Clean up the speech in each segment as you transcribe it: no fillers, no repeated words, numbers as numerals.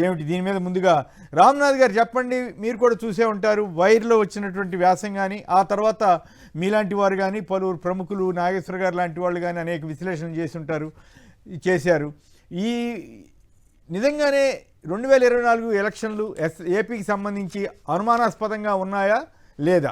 ఏమిటి దీని మీద ముందుగా రామ్నాథ్ గారు చెప్పండి. మీరు కూడా చూసే ఉంటారు వైర్లో వచ్చినటువంటి వ్యాసం కానీ, ఆ తర్వాత మీలాంటి వారు కానీ, పలువురు ప్రముఖులు, నాగేశ్వర గారు లాంటి వాళ్ళు కానీ అనేక విశ్లేషణ చేసి ఉంటారు, చేశారు. ఈ నిజంగానే 2024 ఎలక్షన్లు ఏపీకి సంబంధించి అనుమానాస్పదంగా ఉన్నాయా లేదా?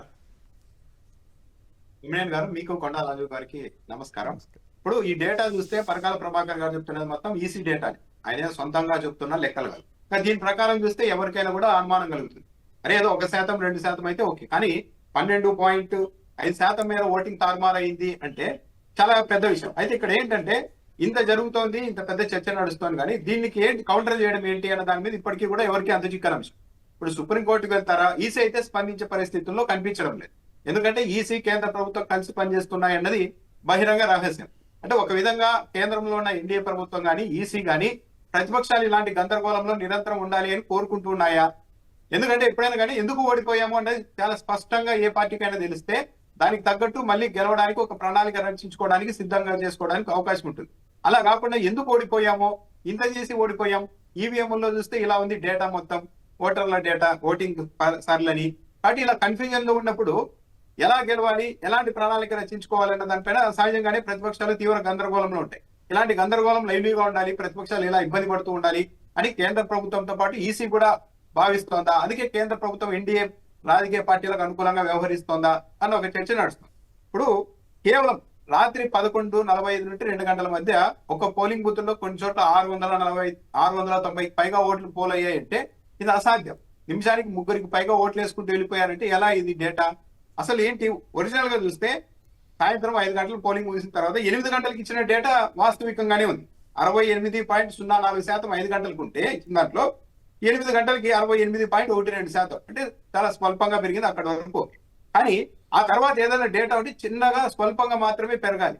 ఇమ్రాన్ గారు, మీకు కొండా రాజు గారికి నమస్కారం. ఇప్పుడు ఈ డేటా చూస్తే పరకాల ప్రభాకర్ గారు చెప్తున్నది మొత్తం ఈసీ డేటా, ఆయన సొంతంగా చెప్తున్న లెక్కలు కాదు. కానీ దీని ప్రకారం చూస్తే ఎవరికైనా కూడా అనుమానం కలుగుతుంది. అరే ఏదో 1%, 2% అయితే ఓకే, కానీ 12.5% మేర ఓటింగ్ తారుమారైంది అంటే చాలా పెద్ద విషయం. అయితే ఇక్కడ ఏంటంటే ఇంత జరుగుతోంది, ఇంత పెద్ద చర్చ నడుస్తోంది, కానీ దీనికి ఏంటి కౌంటర్ చేయడం ఏంటి అన్న దాని మీద ఇప్పటికీ కూడా ఎవరికి అంత చిక్కని అంశం. ఇప్పుడు సుప్రీంకోర్టుకు వెళ్తారా? ఈసీ అయితే స్పందించే పరిస్థితుల్లో కనిపించడం లేదు. ఎందుకంటే ఈసీ కేంద్ర ప్రభుత్వం కలిసి పనిచేస్తున్నాయి అన్నది బహిరంగ రహస్యం. అంటే ఒక విధంగా కేంద్రంలో ఉన్న ఎన్డీఏ ప్రభుత్వం కానీ, ఈసీ కానీ ప్రతిపక్షాలు ఇలాంటి గందరగోళంలో నిరంతరం ఉండాలి అని కోరుకుంటున్నాయా? ఎందుకంటే ఎప్పుడైనా కానీ ఎందుకు ఓడిపోయాము అనేది చాలా స్పష్టంగా ఏ పార్టీకైనా తెలిస్తే దానికి తగ్గట్టు మళ్ళీ గెలవడానికి ఒక ప్రణాళిక రచించుకోవడానికి, సిద్ధంగా చేసుకోవడానికి అవకాశం ఉంటుంది. అలా కాకుండా ఎందుకు ఓడిపోయామో, ఇంత చేసి ఓడిపోయాం, ఈవీఎంలో చూస్తే ఇలా ఉంది డేటా మొత్తం, ఓటర్ల డేటా, ఓటింగ్ సర్లని, కాబట్టి ఇలా కన్ఫ్యూజన్ లో ఉన్నప్పుడు ఎలా గెలవాలి, ఎలాంటి ప్రణాళిక రచించుకోవాలన్న దానిపైన సహజంగానే ప్రతిపక్షాలు తీవ్ర గందరగోళంలో ఉంటాయి. ఇలాంటి గందరగోళం లైవ్లీగా ఉండాలి, ప్రతిపక్షాలు ఇలా ఇబ్బంది పడుతూ ఉండాలి అని కేంద్ర ప్రభుత్వంతో పాటు ఈసీ కూడా భావిస్తోందా? అందుకే కేంద్ర ప్రభుత్వం ఎన్డీఏ రాజకీయ పార్టీలకు అనుకూలంగా వ్యవహరిస్తోందా అన్న ఒక చర్చ నడుస్తుంది. ఇప్పుడు కేవలం రాత్రి 11:45 నుండి 2 గంటల మధ్య ఒక పోలింగ్ బూత్ లో కొన్ని చోట్ల 690 పైగా ఓట్లు పోల్ అయ్యాయంటే ఇది అసాధ్యం. నిమిషానికి 3 పైగా ఓట్లు వేసుకుంటూ వెళ్ళిపోయారంటే ఎలా ఇది డేటా? అసలు ఏంటి? ఒరిజినల్ గా చూస్తే సాయంత్రం 5 గంటలు పోలింగ్ ముగిసిన తర్వాత 8 గంటలకు ఇచ్చిన డేటా వాస్తవికంగానే ఉంది. 68.04% 5 గంటలకు ఉంటే ఇచ్చిన దాంట్లో 8 గంటలకి 68.12%, అంటే చాలా స్వల్పంగా పెరిగింది అక్కడ వరకు. కానీ ఆ తర్వాత ఏదైనా డేటా ఉంటే చిన్నగా స్వల్పంగా మాత్రమే పెరగాలి,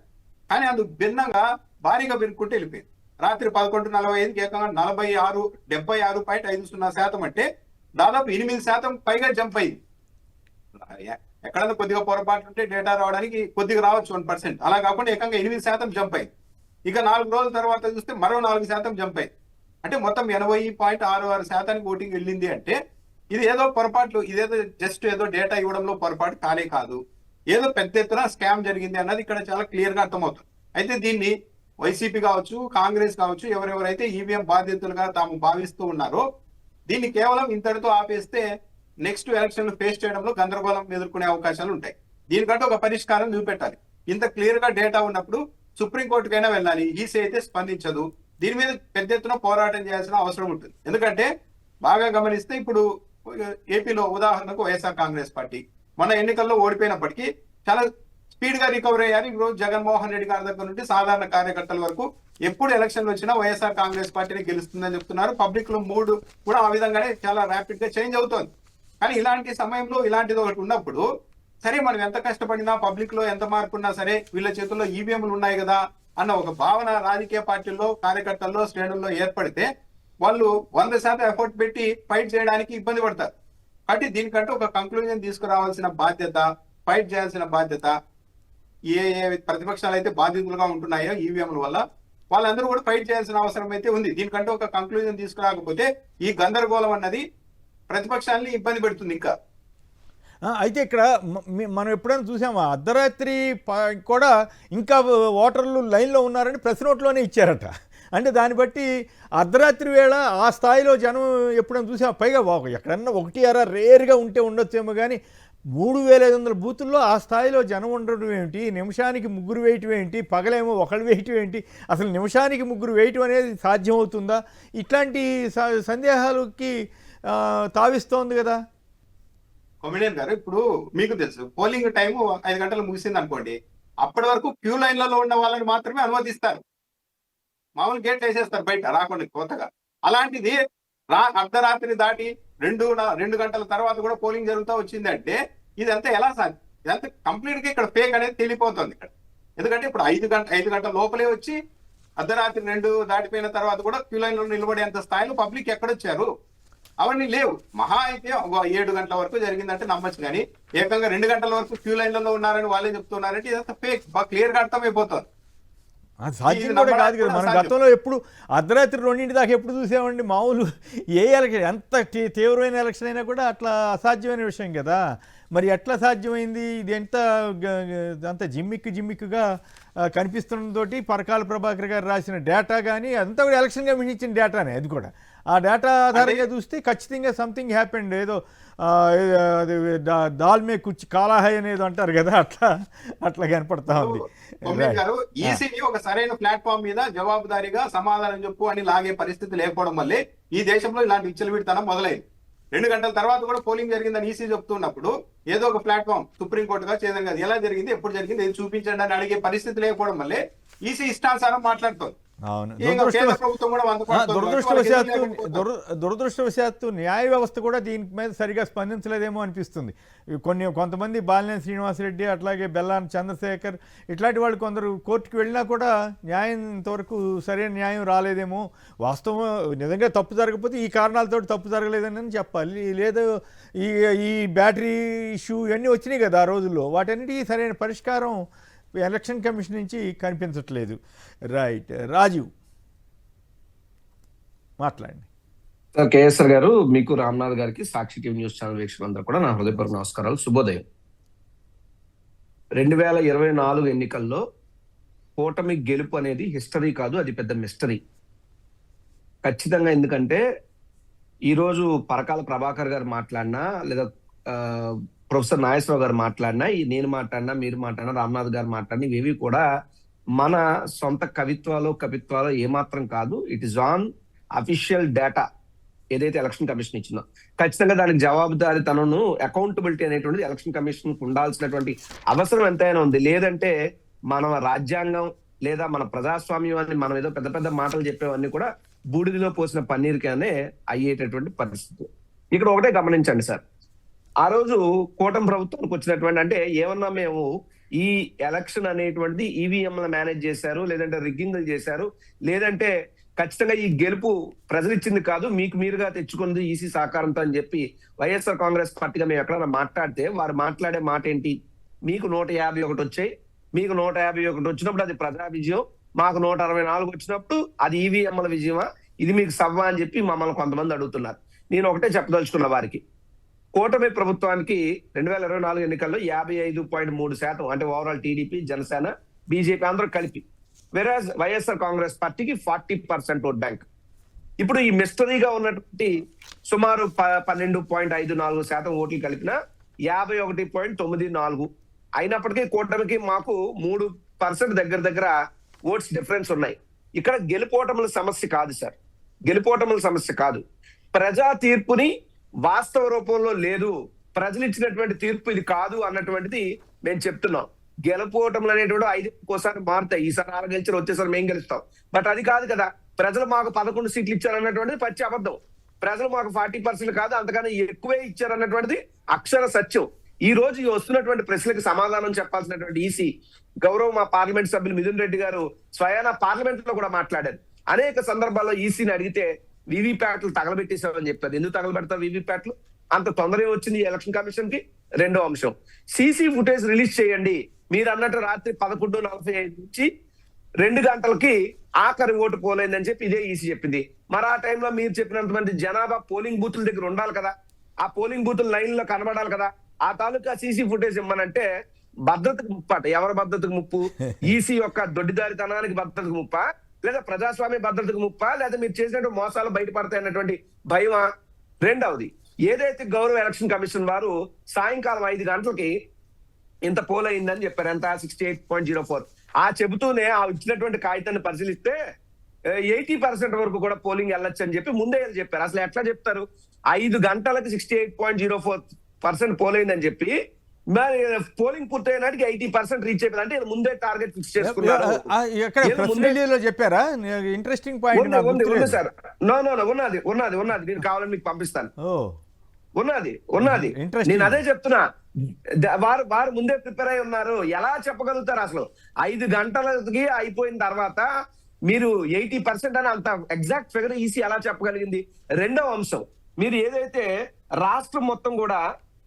కానీ అందుకు భిన్నంగా భారీగా పెరుగుకుంటూ వెళ్ళిపోయింది. రాత్రి 11:45 ఏకంగా 76.50% అంటే దాదాపు 8% పైగా జంప్ అయింది. ఎక్కడైనా కొద్దిగా పొరపాటు ఉంటే డేటా రావడానికి కొద్దిగా రావచ్చు 1%, అలా కాకుండా ఏకంగా 8% జంప్ అయింది. ఇక 4 రోజుల తర్వాత చూస్తే మరో 4% జంప్ అయింది. అంటే మొత్తం 80.66% ఓటింగ్ వెళ్ళింది. అంటే ఇది ఏదో పొరపాట్లు, ఇదేదో జస్ట్ ఏదో డేటా ఇవ్వడంలో పొరపాటు కానే కాదు, ఏదో పెద్ద ఎత్తున స్కామ్ జరిగింది అన్నది ఇక్కడ చాలా క్లియర్ గా అర్థమవుతుంది. అయితే దీన్ని వైసీపీ కావచ్చు, కాంగ్రెస్ కావచ్చు, ఎవరెవరైతే ఈవీఎం బాధ్యతలుగా తాము భావిస్తూ ఉన్నారో దీన్ని కేవలం ఇంతటితో ఆపేస్తే నెక్స్ట్ ఎలక్షన్ ఫేస్ చేయడంలో గందరగోళం ఎదుర్కొనే అవకాశాలు ఉంటాయి. దీనికంటే ఒక పరిష్కారం చూపెట్టాలి. ఇంత క్లియర్ గా డేటా ఉన్నప్పుడు సుప్రీంకోర్టుకైనా వెళ్ళాలి. ఈసీ అయితే స్పందించదు. దీని మీద పెద్ద ఎత్తున పోరాటం చేయాల్సిన అవసరం ఉంటుంది. ఎందుకంటే బాగా గమనిస్తే ఇప్పుడు ఏపీలో ఉదాహరణకు వైఎస్ఆర్ కాంగ్రెస్ పార్టీ మొన్న ఎన్నికల్లో ఓడిపోయినప్పటికీ చాలా స్పీడ్ గా రికవర్ అయ్యారు. ఈ రోజు జగన్మోహన్ రెడ్డి గారి దగ్గర నుండి సాధారణ కార్యకర్తల వరకు ఎప్పుడు ఎలక్షన్లు వచ్చినా వైఎస్ఆర్ కాంగ్రెస్ పార్టీని గెలుస్తుందని చెప్తున్నారు. పబ్లిక్ లో మూడ్ కూడా ఆ విధంగానే చాలా ర్యాపిడ్ గా చేంజ్ అవుతోంది. కానీ ఇలాంటి సమయంలో ఇలాంటిది ఒకటి ఉన్నప్పుడు సరే మనం ఎంత కష్టపడినా, పబ్లిక్ లో ఎంత మార్పు ఉన్నా సరే వీళ్ళ చేతుల్లో ఈవీఎంలు ఉన్నాయి కదా అన్న ఒక భావన రాజకీయ పార్టీల్లో, కార్యకర్తల్లో, శ్రేణుల్లో ఏర్పడితే వాళ్ళు 100% ఎఫర్ట్ పెట్టి ఫైట్ చేయడానికి ఇబ్బంది పడతారు. కాబట్టి దీనికంటే ఒక కంక్లూజన్ తీసుకురావాల్సిన బాధ్యత, ఫైట్ చేయాల్సిన బాధ్యత ఏ ప్రతిపక్షాలు అయితే బాధితులుగా ఉంటున్నాయో ఈవీఎంల వల్ల వాళ్ళందరూ కూడా ఫైట్ చేయాల్సిన అవసరం అయితే ఉంది. దీనికంటే ఒక కంక్లూజన్ తీసుకురాకపోతే ఈ గందరగోళం అన్నది ప్రతిపక్షాలని ఇబ్బంది పెడుతుంది ఇంకా. అయితే ఇక్కడ మనం ఎప్పుడైనా చూసామా, అర్ధరాత్రి కూడా ఇంకా ఓటర్లు లైన్లో ఉన్నారని ప్రెస్ నోట్లోనే ఇచ్చారట. అంటే దాన్ని బట్టి అర్ధరాత్రి వేళ ఆ స్థాయిలో జనం ఎప్పుడైనా చూసామా? పైగా ఎక్కడన్నా 1 రేర్గా ఉంటే ఉండొచ్చేమో, కానీ 3500 బూతుల్లో ఆ స్థాయిలో జనం ఉండడం ఏమిటి? నిమిషానికి 3 వేయటం ఏంటి? పగలేమో 1 వేయటం ఏంటి? అసలు నిమిషానికి 3 వేయటం అనేది సాధ్యమవుతుందా? ఇట్లాంటి సందేహాలకి తావిస్తోంది కదా కొమిడియన్ గారు. ఇప్పుడు మీకు తెలుసు పోలింగ్ టైం 5 గంటలు ముగిసింది అనుకోండి, అప్పటి వరకు క్యూ లైన్లలో ఉన్న వాళ్ళని మాత్రమే అనుమతిస్తారు. మామూలు గేట్లు వేసేస్తారు బయట రాకుండా కొత్తగా. అలాంటిది అర్ధరాత్రి దాటి 2 గంటల తర్వాత కూడా పోలింగ్ జరుగుతూ వచ్చిందంటే ఇదంతా ఎలా సాధ్యం? ఇదంతా కంప్లీట్ గా ఇక్కడ ఫేక్ అనేది తెలియపోతుంది ఇక్కడ. ఎందుకంటే ఇప్పుడు 5 గంటల లోపలే వచ్చి అర్ధరాత్రి 2 దాటిపోయిన తర్వాత కూడా క్యూ లైన్ లో నిలబడేంత స్థాయిలో పబ్లిక్ ఎక్కడొచ్చారు? అవన్నీ లేవు. మహా అయితే 7 గంటల వరకు జరిగిందంటే నమ్మచ్చు, కానీ ఏకంగా 2 గంటల వరకు క్యూ లైన్లలో ఉన్నారని వాళ్ళే చెప్తున్నారంటే ఇదంతా ఫేక్, బాగా క్లియర్ గా అర్థమైపోతుంది. అది సాధ్యం ఇది కూడా కాదు నమ్మడానికి కదా. కూడా మనం అసాధ్యం. గతంలో ఎప్పుడు అర్ధరాత్రి 2 దాకా ఎప్పుడు చూసామండి మామూలు. ఏ ఎలక్షన్ ఎంత తీవ్రమైన ఎలక్షన్ అయినా కూడా అట్లా అసాధ్యమైన విషయం కదా. మరి ఎట్లా సాధ్యమైంది? ఇది ఎంత అంత జిమ్మిక్కుగా కనిపిస్తుండటంతో పరకాల ప్రభాకర్ గారు రాసిన డేటా కానీ అంతా కూడా ఎలక్షన్ కమిషన్ ఇచ్చిన డేటానే. అది కూడా ఆ డేటా ఆధారంగా చూస్తే ఖచ్చితంగా సంథింగ్ హ్యాపెండ్. ఏదో అది దాల్ మే కుచ్ కాలాహై అనేది అంటారు కదా, అట్లా కనపడతా ఉంది. కొమ్మినేని గారు, ఈసీని ఒక సరైన ప్లాట్ఫామ్ మీద జవాబుదారీగా సమాధానం చెప్పు అని లాగే పరిస్థితి లేకపోవడం వల్లే ఈ దేశంలో ఇలాంటి విచ్చలవిడితనం మొదలైంది. 2 గంటల తర్వాత కూడా పోలింగ్ జరిగిందని ఈసీ చెప్తున్నప్పుడు ఏదో ఒక ప్లాట్ఫామ్ సుప్రీంకోర్టు గా చేయడం కాదు, ఎలా జరిగింది, ఎప్పుడు జరిగింది, ఇది చూపించండి అని అడిగే పరిస్థితి లేకపోవడం వల్లే ఈసీ ఇష్టానుసారం మాట్లాడుతుంది. అవును, దురదృష్టవశాత్తు న్యాయ వ్యవస్థ కూడా దీని మీద సరిగా స్పందించలేదేమో అనిపిస్తుంది. కొంతమంది బాలినేని శ్రీనివాసరెడ్డి, అట్లాగే బెల్లాన చంద్రశేఖర్ ఇట్లాంటి వాళ్ళు కొందరు కోర్టుకు వెళ్ళినా కూడా న్యాయం ఇంతవరకు సరైన న్యాయం రాలేదేమో. వాస్తవం నిజంగా తప్పు జరగకపోతే ఈ కారణాలతో తప్పు జరగలేదని చెప్పాలి. లేదు ఈ బ్యాటరీ ఇష్యూ ఇవన్నీ వచ్చినాయి కదా ఆ రోజుల్లో, వాటన్నిటికీ సరైన పరిష్కారం ఎలక్షన్ కమిషన్ నుంచి కనిపించట్లేదు. రైట్, రాజీవ్ మాట్లాడండి. సార్ కేఎస్ఆర్ గారు, మీకు రామ్నాథ్ గారికి, సాక్షి టీవీ న్యూస్ ఛానల్ వీక్షకులందరూ కూడా నా హృదయపూర్వక నమస్కారాలు, శుభోదయం. 2024 ఎన్నికల్లో కూటమి గెలుపు అనేది హిస్టరీ కాదు, అది పెద్ద మిస్టరీ ఖచ్చితంగా. ఎందుకంటే ఈరోజు పరకాల ప్రభాకర్ గారు మాట్లాడినా, లేదా ప్రొఫెసర్ నాగేశ్వరరావు గారు మాట్లాడినా, నేను మాట్లాడినా, మీరు మాట్లాడినా, రామ్నాథ్ గారు మాట్లాడినా, ఇవేవి కూడా మన సొంత కవిత్వాలు ఏమాత్రం కాదు. It is on official data ఏదైతే ఎలక్షన్ కమిషన్ ఇచ్చిందో. ఖచ్చితంగా దానికి జవాబుదారీతనను, అకౌంటబిలిటీ అనేటువంటిది ఎలక్షన్ కమిషన్ ఉండాల్సినటువంటి అవసరం ఎంతైనా ఉంది. లేదంటే మన రాజ్యాంగం లేదా మన ప్రజాస్వామ్యాన్ని మనం ఏదో పెద్ద పెద్ద మాటలు చెప్పేవన్నీ కూడా బూడిదిలో పోసిన పన్నీరుగానే అయ్యేటటువంటి పరిస్థితి. ఇక్కడ ఒకటే గమనించండి సార్, ఆ రోజు కూటమి ప్రభుత్వానికి వచ్చినటువంటి, అంటే ఏమన్నా మేము ఈ ఎలక్షన్ అనేటువంటిది ఈవీఎంలు మేనేజ్ చేశారు, లేదంటే రిగ్గింగ్లు చేశారు, లేదంటే ఖచ్చితంగా ఈ గెలుపు ప్రజలు ఇచ్చింది కాదు, మీకు మీరుగా తెచ్చుకుంది ఈసీ సహకారంతో అని చెప్పి వైఎస్ఆర్ కాంగ్రెస్ పార్టీగా మేము ఎక్కడైనా మాట్లాడితే వారు మాట్లాడే మాట ఏంటి? మీకు 151 వచ్చాయి, మీకు 151 వచ్చినప్పుడు అది ప్రజా విజయం, మాకు 164 వచ్చినప్పుడు అది ఈవీఎంల విజయమా, ఇది మీకు సవ్వా అని చెప్పి మమ్మల్ని కొంతమంది అడుగుతున్నారు. నేను ఒకటే చెప్పదలుచుకున్న వారికి, కూటమి ప్రభుత్వానికి 2024 ఎన్నికల్లో 55.3%, అంటే ఓవరాల్ టీడీపీ, జనసేన, బీజేపీ అందరూ కలిపి, వెరాజ్ వైఎస్ఆర్ కాంగ్రెస్ పార్టీకి 40% ఓట్ బ్యాంక్. ఇప్పుడు ఈ మిస్టరీగా ఉన్నటువంటి సుమారు 12.54% ఓట్లు కలిపిన 51.94 అయినప్పటికీ కూటమికి మాకు 3% దగ్గర ఓట్స్ డిఫరెన్స్ ఉన్నాయి. ఇక్కడ గెలుపోటముల సమస్య కాదు సార్, గెలుపోటముల సమస్య కాదు. ప్రజా తీర్పుని వాస్తవ రూపంలో లేదు, ప్రజలు ఇచ్చినటువంటి తీర్పు ఇది కాదు అన్నటువంటిది మేము చెప్తున్నాం. గెలుపోవటంలు అనేటువంటి 5 మారుతాయి, ఈసారి 6 గెలిచారు, వచ్చేసారి మేము గెలుస్తాం. బట్ అది కాదు కదా, ప్రజలు మాకు 11 సీట్లు ఇచ్చారన్నటువంటిది పచ్చి అబద్ధం. ప్రజలు మాకు 40% కాదు అంతకన్నా ఎక్కువే ఇచ్చారన్నటువంటిది అక్షర సత్యం. ఈ రోజు వస్తున్నటువంటి ప్రశ్నలకు సమాధానం చెప్పాల్సినటువంటి ఈసీ గౌరవ మా పార్లమెంట్ సభ్యులు మిథున్ రెడ్డి గారు స్వయాన పార్లమెంట్ లో కూడా మాట్లాడారు. అనేక సందర్భాల్లో ఈసీని అడిగితే వీవీప్యాట్లు తగలబెట్టేశామని చెప్పారు. ఎందుకు తగలబెడతారు వీవీప్యాట్లు? అంత తొందరగా వచ్చింది ఎలక్షన్ కమిషన్ కి. రెండో అంశం, సీసీ ఫుటేజ్ రిలీజ్ చేయండి. మీరు అన్నట్టు రాత్రి 11:45 నుంచి 2 గంటలకి ఆఖరి ఓటు పోలైందని చెప్పి ఇదే ఈసీ చెప్పింది. మరి ఆ టైంలో మీరు చెప్పినంత మంది జనాభా పోలింగ్ బూతుల దగ్గర ఉండాలి కదా, ఆ పోలింగ్ బూతులు లైన్ లో కనబడాలి కదా. ఆ తాలూకా సీసీ ఫుటేజ్ ఇమ్మనంటే భద్రతకు ముప్పు అట. ఎవరి భద్రతకు ముప్పు? ఈసీ యొక్క దొడ్డిదారితనానికి భద్రతకు ముప్పా, లేదా ప్రజాస్వామ్య భద్రతకు ముప్పా, లేదా మీరు చేసినట్టు మోసాలు బయటపడతాయి అన్నటువంటి భయమా? రెండవది, ఏదైతే గౌరవ ఎలక్షన్ కమిషన్ వారు సాయంకాలం 5 గంటలకి ఇంత పోల్ అయిందని చెప్పారు, ఎంత 68.04. ఆ చెబుతూనే ఆ ఇచ్చినటువంటి కాగితాన్ని పరిశీలిస్తే 80% వరకు కూడా పోలింగ్ వెళ్ళొచ్చు అని చెప్పి ముందే చెప్పారు. అసలు ఎట్లా చెప్తారు? 5 గంటలకి 68.04% పోల్ అయిందని చెప్పి మరి పోలింగ్ పూర్తయినాటికి 80% రీచ్ అయిపోయింది. అంటే ముందే టార్గెట్ ఫిక్స్ చేసుకున్నారు. చెప్పారా? ఇంట్రెస్టింగ్ పాయింట్ ఉంది సార్. నో ఉన్నది నేను కావాలని మీకు పంపిస్తాను. ఉన్నది నేను అదే చెప్తున్నా. వారు ముందే ప్రిపేర్ అయి ఉన్నారు. ఎలా చెప్పగలుగుతారు అసలు? 5 గంటలకి అయిపోయిన తర్వాత మీరు 80% అని అంత ఎగ్జాక్ట్ ఫిగర్ ఈసీ ఎలా చెప్పగలిగింది? రెండవ అంశం, మీరు ఏదైతే రాష్ట్రం మొత్తం కూడా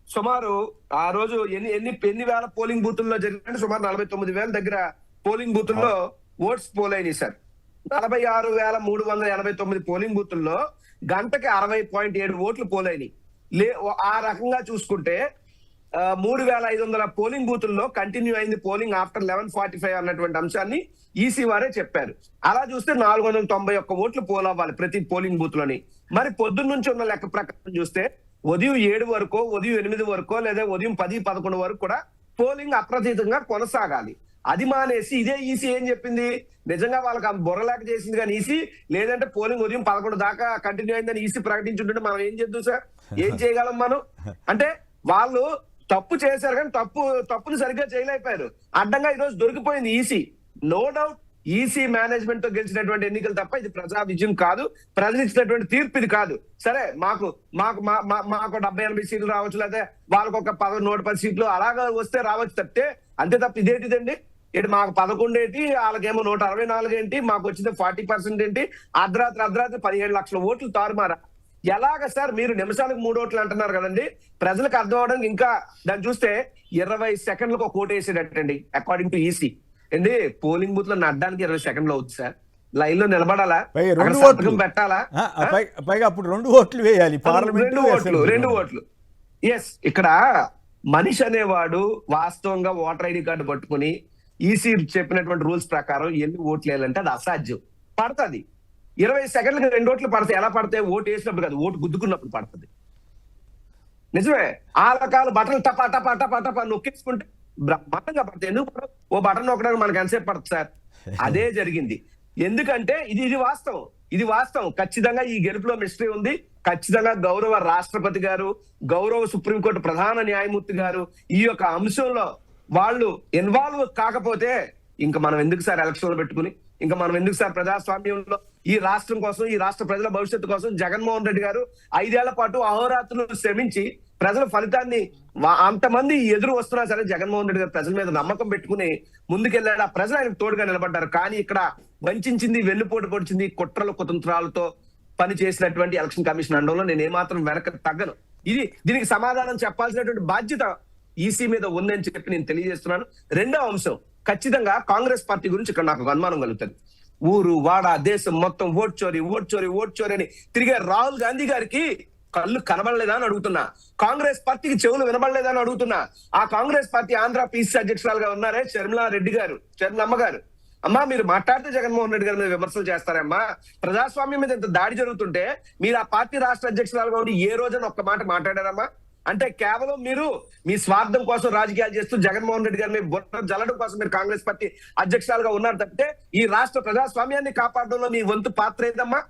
సుమారు ఆ రోజు ఎన్ని వేల పోలింగ్ బూతుల్లో జరిగిందంటే సుమారు 49,000 దగ్గర పోలింగ్ బూతుల్లో ఓట్స్ పోలైనవి సార్. 46,389 పోలింగ్ బూతుల్లో గంటకి 60.7 ఓట్లు పోలైనవి. ఆ రకంగా చూసుకుంటే 3,500 పోలింగ్ బూతుల్లో కంటిన్యూ అయింది పోలింగ్ ఆఫ్టర్ 11:45 అన్నటువంటి అంశాన్ని ఈసీ వారే చెప్పారు. అలా చూస్తే 491 ఓట్లు పోల్ అవ్వాలి ప్రతి పోలింగ్ బూత్ లోని. మరి పొద్దున్న నుంచి ఉన్న లెక్క ప్రకారం చూస్తే ఉదయం 7 వరకు, ఉదయం 8 వరకు, లేదా ఉదయం 10-11 వరకు కూడా పోలింగ్ అప్రతీతంగా కొనసాగాలి. అది మానేసి ఇదే ఈసీ ఏం చెప్పింది, నిజంగా వాళ్ళకి బుర్రలేక చేసింది కానీ ఈసీ, లేదంటే పోలింగ్ ఉదయం 11 దాకా కంటిన్యూ అయిందని ఈసీ ప్రకటించుంటే మనం ఏం చేద్దాం సార్? ఏం చేయగలం మనం? అంటే వాళ్ళు తప్పు చేశారు కానీ తప్పును సరిగ్గా చేయలేకపోయారు. అడ్డంగా ఈ రోజు దొరికిపోయింది EC. No doubt EC management తో గెలిచినటువంటి ఎన్నికలు తప్ప ఇది ప్రజా విజయం కాదు, ప్రజలు ఇచ్చినటువంటి తీర్పు ఇది కాదు. సరే మాకు 70-80 సీట్లు రావచ్చు, లేకపోతే వాళ్ళకు ఒక 110 సీట్లు అలాగా వస్తే రావచ్చు తప్పితే, అంతే తప్ప ఇదేంటిదండి? ఇటు మాకు 11 ఏంటి, వాళ్ళకేమో 164 ఏంటి, మాకు వచ్చింది 40% ఏంటి, అర్ధరాత్రి 17 లక్షల ఓట్లు తారుమారా. ఎలాగ సార్? మీరు నిమిషాలకు 3 ఓట్లు అంటున్నారు కదండి. ప్రజలకు అర్థం అవడానికి ఇంకా దాన్ని చూస్తే 20 సెకండ్లకు ఒక ఓటు వేసేటట్టండి అకార్డింగ్ టు ఈసీ. అండి పోలింగ్ బూత్ లో నడ్డానికి 20 సెకండ్లు అవుతుంది సార్. లైన్ లో నిలబడాలా, సంతకం పెట్టాలా, పైగా అప్పుడు 2 ఓట్లు వేయాలి, పార్లమెంట్ 2 ఓట్లు. ఎస్, ఇక్కడ మనిషి అనేవాడు వాస్తవంగా ఓటర్ ఐడి కార్డు పట్టుకుని ఈసీ చెప్పినటువంటి రూల్స్ ప్రకారం ఎన్ని ఓట్లు వేయాలంటే అది అసాధ్యం. పడుతుంది 20 సెకండ్లకు 2 ఓట్లు పడతాయి. ఎలా పడతాయి? ఓటు వేసినప్పుడు కాదు, ఓటు గుద్దుకున్నప్పుడు పడుతుంది. నిజమే, ఆలకాలు బటన్లు టపా టపా టపా టపా నొక్కేసుకుంటే బ్రహ్మాండంగా పడతాయి. ఎందుకు పడవు? ఓ బటన్ నొక్కడానికి మనకి ఎంతసేపు పడుతుంది సార్? అదే జరిగింది. ఎందుకంటే ఇది వాస్తవం. ఖచ్చితంగా ఈ గెలుపులో మిస్టరీ ఉంది. ఖచ్చితంగా గౌరవ రాష్ట్రపతి గారు, గౌరవ సుప్రీంకోర్టు ప్రధాన న్యాయమూర్తి గారు ఈ యొక్క అంశంలో వాళ్ళు ఇన్వాల్వ్ కాకపోతే ఇంకా మనం ఎందుకు సార్ ఎలక్షన్లు పెట్టుకుని, ఇంకా మనం ఎందుకు సార్ ప్రజాస్వామ్యంలో ఈ రాష్ట్రం కోసం, ఈ రాష్ట్ర ప్రజల భవిష్యత్తు కోసం జగన్మోహన్ రెడ్డి గారు 5 ఏళ్ల పాటు అహోరాత్రులు శ్రమించి ప్రజల ఫలితాన్ని అంతమంది ఎదురు వస్తున్నా సరే జగన్మోహన్ రెడ్డి గారు ప్రజల మీద నమ్మకం పెట్టుకుని ముందుకెళ్ళాడు. ఆ ప్రజలు ఆయనకు తోడుగా నిలబడ్డారు. కానీ ఇక్కడ వంచింది, వెన్నుపోటు పొడిచింది, కుట్రలు కుతంత్రాలతో పని చేసినటువంటి ఎలక్షన్ కమిషన్ అండంలో నేను ఏమాత్రం వెనక తగ్గను. దీనికి సమాధానం చెప్పాల్సినటువంటి బాధ్యత ఈసీ మీద ఉందని చెప్పి నేను తెలియజేస్తున్నాను. రెండో అంశం, ఖచ్చితంగా కాంగ్రెస్ పార్టీ గురించి ఇక్కడ నాకు అనుమానం కలుగుతుంది. ఊరు వాడ దేశం మొత్తం ఓట్ చోరీ అని తిరిగే రాహుల్ గాంధీ గారికి కళ్ళు కనబడలేదా అని అడుగుతున్నా. కాంగ్రెస్ పార్టీకి చెవులు వినబడలేదా అని అడుగుతున్నా. ఆ కాంగ్రెస్ పార్టీ ఆంధ్ర పిసి అధ్యక్షురాలుగా ఉన్నారే షర్మిలమ్మ గారు, అమ్మా మీరు మాట్లాడితే జగన్మోహన్ రెడ్డి గారి మీద విమర్శలు చేస్తారమ్మా. ప్రజాస్వామ్యం మీద ఇంత దాడి జరుగుతుంటే మీరు ఆ పార్టీ రాష్ట్ర అధ్యక్షురాలుగా ఉండి ఏ రోజున ఒక్క మాట మాట్లాడారమ్మా? అంటే కేవలం మీరు మీ స్వార్థం కోసం రాజకీయాలు చేస్తూ జగన్మోహన్ రెడ్డి గారి మీద బొట్ట జల్లడం కోసం మీరు కాంగ్రెస్ పార్టీ అధ్యక్షురాలుగా ఉన్నారు తప్పితే ఈ రాష్ట్ర ప్రజాస్వామ్యాన్ని కాపాడడంలో మీ వంతు పాత్ర ఏదమ్మా?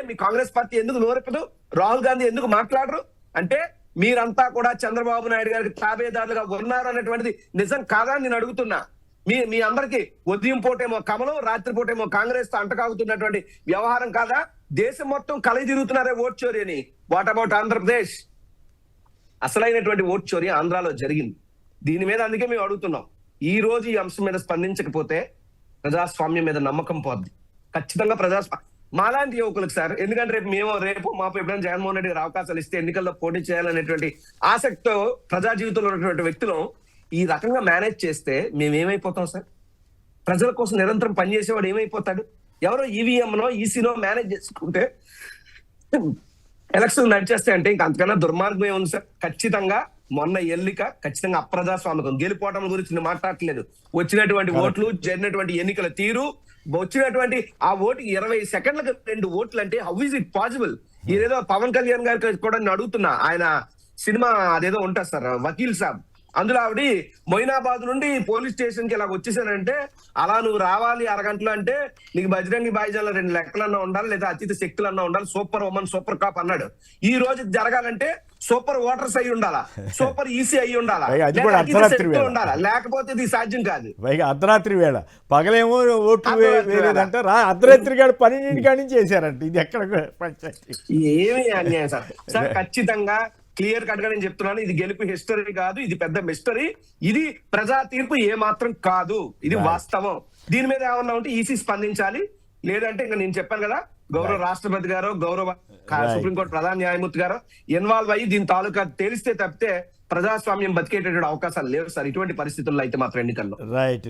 మీ కాంగ్రెస్ పార్టీ ఎందుకు నోరెప్పదు? రాహుల్ గాంధీ ఎందుకు మాట్లాడరు? అంటే మీరంతా కూడా చంద్రబాబు నాయుడు గారికి తాబేదారులుగా ఉన్నారు అనేటువంటిది నిజం కాదా నేను అడుగుతున్నా. మీ అందరికి ఉదయం పూటేమో కమలం, రాత్రి పూటేమో కాంగ్రెస్ తో అంటకాగుతున్నటువంటి వ్యవహారం కాదా? దేశం మొత్తం కలయి తిరుగుతున్నారే ఓట్ చోరీ అని. What about Andhra Pradesh? అసలైనటువంటి ఓట్ చోరీ ఆంధ్రాలో జరిగింది. దీని మీద అందుకే మేము అడుగుతున్నాం. ఈ రోజు ఈ అంశం మీద స్పందించకపోతే ప్రజాస్వామ్యం మీద నమ్మకం పోద్ది. ఖచ్చితంగా మాలాంటి యువకులకు సార్, ఎందుకంటే రేపు మాపు ఎప్పుడైనా జగన్మోహన్ రెడ్డి గారు అవకాశాలు ఇస్తే ఎన్నికల్లో పోటీ చేయాలనేటువంటి ఆసక్తితో ప్రజా జీవితంలో ఉన్నటువంటి వ్యక్తులు ఈ రకంగా మేనేజ్ చేస్తే మేమేమైపోతాం సార్? ప్రజల కోసం నిరంతరం పనిచేసేవాడు ఏమైపోతాడు? ఎవరో ఈవీఎంనో ఈసీనో మేనేజ్ చేసుకుంటే ఎలక్షన్ నడిచేస్తాయి అంటే ఇంకా అంతకన్నా దుర్మార్గం ఏముంది సార్? ఖచ్చితంగా మొన్న ఖచ్చితంగా అప్రజాస్వామికం. గెలుపోవటం గురించి నేను మాట్లాడట్లేదు. వచ్చినటువంటి ఓట్లు, జరిగినటువంటి ఎన్నికల తీరు, వచ్చినటువంటి ఆ ఓటు 20 సెకండ్లకు 2 ఓట్లు అంటే హౌ ఈజ్ ఇట్ పాసిబుల్? ఏదో పవన్ కళ్యాణ్ గారికి కూడా నేను అడుగుతున్నా. ఆయన సినిమా అదేదో ఉంటుంది సార్, వకీల్ సాబ్, అందులో ఆవిడ మొయినాబాద్ నుండి పోలీస్ స్టేషన్ కి ఇలా వచ్చేసానంటే, అలా నువ్వు రావాలి అరగంటలో అంటే నీకు బజరంగి బాయిజాన్లో 2 లెక్కలన్నా ఉండాలి, లేదా అతీత శక్తులన్నా ఉండాలి, సూపర్ ఉమెన్ సూపర్ కాప్ అన్నాడు. ఈ రోజు జరగాలంటే సూపర్ ఓటర్స్ అయి ఉండాలా, సూపర్ ఈసీ అయి ఉండాలా, ఉండాలా, లేకపోతే ఇది సాధ్యం కాదు. అర్ధరాత్రి వేళ, పగలేమో ఓట్లు వేయలేదంటే అర్ధరాత్రి గారు 12 కాడి నుంచి చేశారంట. ఇది ఎక్కడ పంచాయతీ? ఏమి అన్యాయం సార్. సార్ ఖచ్చితంగా క్లియర్ కట్ గా నేను చెప్తున్నాను, ఇది గెలుపు హిస్టరీ కాదు, ఇది పెద్ద మిస్టరీ. ఇది ప్రజా తీర్పు ఏమాత్రం కాదు, ఇది వాస్తవం. దీని మీద ఏమన్నా ఉంటే ఈసీ స్పందించాలి. లేదంటే ఇంకా నేను చెప్పాను కదా, గౌరవ రాష్ట్రపతి గారు, గౌరవ సుప్రీంకోర్టు ప్రధాన న్యాయమూర్తి గారు ఇన్వాల్వ్ అయ్యి దీని తాలూకా తెలిస్తే తప్పితే ప్రజాస్వామ్యం బతికేటటువంటి అవకాశాలు లేవు సార్ ఇటువంటి పరిస్థితుల్లో అయితే మాత్రం ఎన్నికల్లో. రైట్.